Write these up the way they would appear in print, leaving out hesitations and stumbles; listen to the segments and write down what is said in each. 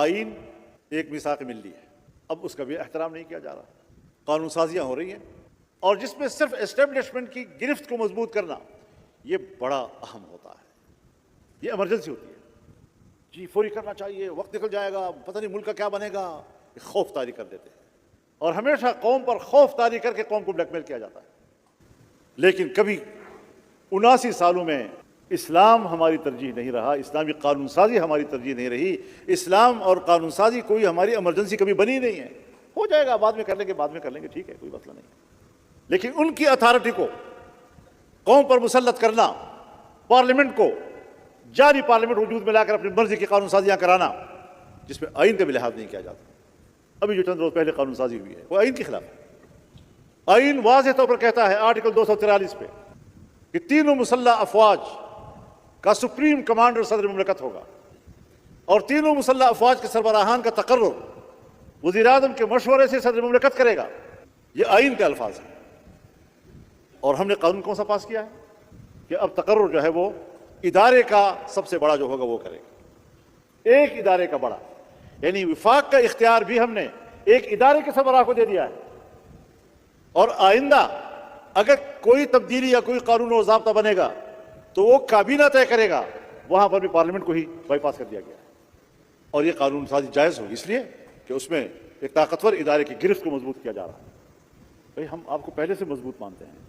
آئین ایک میثاق ملی ہے، اب اس کا بھی احترام نہیں کیا جا رہا، قانون سازیاں ہو رہی ہیں، اور جس میں صرف اسٹیبلشمنٹ کی گرفت کو مضبوط کرنا یہ بڑا اہم ہوتا ہے، یہ ایمرجنسی ہوتی ہے، جی فوری کرنا چاہیے، وقت نکل جائے گا، پتہ نہیں ملک کا کیا بنے گا، یہ خوف طاری کر دیتے ہیں، اور ہمیشہ قوم پر خوف طاری کر کے قوم کو بلیک میل کیا جاتا ہے۔ لیکن کبھی 79 سالوں میں اسلام ہماری ترجیح نہیں رہا، اسلامی قانون سازی ہماری ترجیح نہیں رہی، اسلام اور قانون سازی کوئی ہماری ایمرجنسی کبھی بنی نہیں ہے، ہو جائے گا بعد میں کر لیں گے، ٹھیک ہے، کوئی مسئلہ نہیں، لیکن ان کی اتھارٹی کو قوم پر مسلط کرنا، پارلیمنٹ کو جاری پارلیمنٹ وجود میں لا کر اپنی مرضی کی قانون سازیاں کرانا جس میں آئین کا بھی لحاظ نہیں کیا جاتا۔ ابھی جو چند روز پہلے قانون سازی ہوئی ہے وہ آئین کے خلاف ہے۔ آئین واضح طور پر کہتا ہے آرٹیکل 243 پہ کہ تینوں مسلح افواج کا سپریم کمانڈر صدر مملکت ہوگا، اور تینوں مسلح افواج کے سربراہان کا تقرر وزیر اعظم کے مشورے سے صدر مملکت کرے گا۔ یہ آئین کے الفاظ ہیں، اور ہم نے قانون کون سا پاس کیا ہے کہ اب تقرر جو ہے وہ ادارے کا سب سے بڑا جو ہوگا وہ کرے گا، ایک ادارے کا بڑا، یعنی وفاق کا اختیار بھی ہم نے ایک ادارے کے سربراہ کو دے دیا ہے، اور آئندہ اگر کوئی تبدیلی یا کوئی قانون و ضابطہ بنے گا تو وہ کابینہ طے کرے گا، وہاں پر بھی پارلیمنٹ کو ہی بائی پاس کر دیا گیا ہے، اور یہ قانون سازی جائز ہوگی اس لیے کہ اس میں ایک طاقتور ادارے کی گرفت کو مضبوط کیا جا رہا ہے۔ بھائی ہم آپ کو پہلے سے مضبوط مانتے ہیں،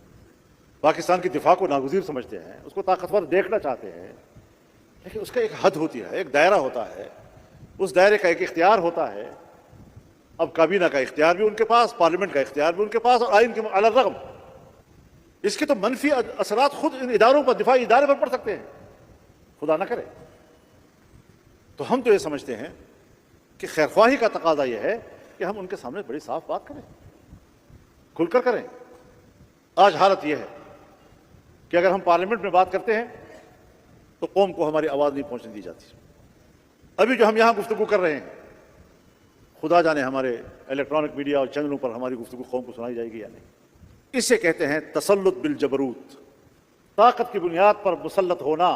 پاکستان کی دفاع کو ناگزیر سمجھتے ہیں، اس کو طاقتور دیکھنا چاہتے ہیں، لیکن اس کا ایک حد ہوتی ہے، ایک دائرہ ہوتا ہے، اس دائرے کا ایک اختیار ہوتا ہے۔ اب کابینہ کا اختیار بھی ان کے پاس، پارلیمنٹ کا اختیار بھی ان کے پاس، اور آئین کے علی الرغم اس کے تو منفی اثرات خود ان اداروں پر، دفاعی ادارے پر پڑ سکتے ہیں، خدا نہ کرے۔ تو ہم تو یہ سمجھتے ہیں کہ خیرخواہی کا تقاضا یہ ہے کہ ہم ان کے سامنے بڑی صاف بات کریں، کھل کر کریں۔ آج حالت یہ ہے کہ اگر ہم پارلیمنٹ میں بات کرتے ہیں تو قوم کو ہماری آواز نہیں پہنچنے دی جاتی۔ ابھی جو ہم یہاں گفتگو کر رہے ہیں، خدا جانے ہمارے الیکٹرانک میڈیا اور چینلوں پر ہماری گفتگو قوم کو سنائی جائے گی یا نہیں۔ اسے کہتے ہیں تسلط بالجبروت، طاقت کی بنیاد پر مسلط ہونا،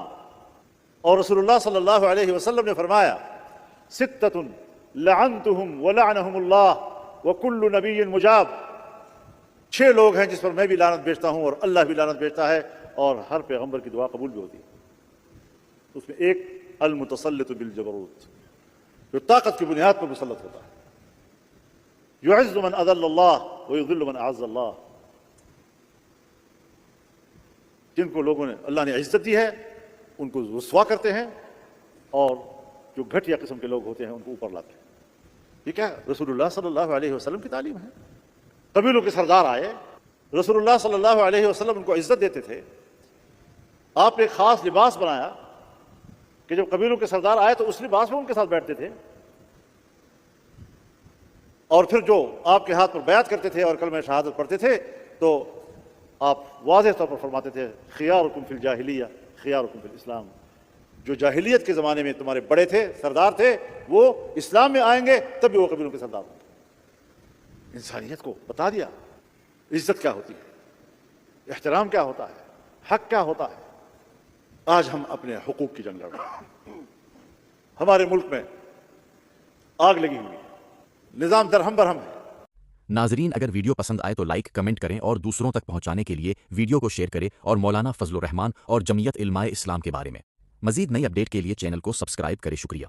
اور رسول اللہ صلی اللہ علیہ وسلم نے فرمایا ستۃ لعنتہم ولعنہم اللہ وکل نبی مجاب، 6 لوگ ہیں جس پر میں بھی لعنت بھیجتا ہوں اور اللہ بھی لعنت بھیجتا ہے، اور ہر پیغمبر کی دعا قبول بھی ہوتی ہے۔ اس میں ایک المتسلط بالجبروت، جو طاقت کی بنیاد پر مسلط ہوتا ہے، یعز من اذل اللہ ویذل من اعز اللہ، جن کو لوگوں نے اللہ نے عزت دی ہے ان کو رسوا کرتے ہیں، اور جو گھٹیا قسم کے لوگ ہوتے ہیں ان کو اوپر لاتے ہیں۔ یہ کیا رسول اللہ صلی اللہ علیہ وسلم کی تعلیم ہے؟ قبیلوں کے سردار آئے، رسول اللہ صلی اللہ علیہ وسلم ان کو عزت دیتے تھے، آپ نے ایک خاص لباس بنایا کہ جب قبیلوں کے سردار آئے تو اس لباس میں ان کے ساتھ بیٹھتے تھے، اور پھر جو آپ کے ہاتھ پر بیعت کرتے تھے اور کلمہ شہادت پڑھتے تھے تو آپ واضح طور پر فرماتے تھے خیارکم فی الجاہلیہ خیارکم فی الاسلام، جو جاہلیت کے زمانے میں تمہارے بڑے تھے، سردار تھے، وہ اسلام میں آئیں گے تب بھی وہ قبیلوں کے سردار ہوں گے۔ انسانیت کو بتا دیا عزت کیا ہوتی ہے، احترام کیا ہوتا ہے، حق کیا ہوتا ہے۔ آج ہم اپنے حقوق کی جنگ لڑ رہے ہیں، ہمارے ملک میں آگ لگی ہوئی ہے، نظام درہم برہم ہے۔ ناظرین، اگر ویڈیو پسند آئے تو لائک، کمنٹ کریں، اور دوسروں تک پہنچانے کے لیے ویڈیو کو شیئر کریں، اور مولانا فضل الرحمان اور جمعیت علماء اسلام کے بارے میں مزید نئی اپڈیٹ کے لیے چینل کو سبسکرائب کریں۔ شکریہ۔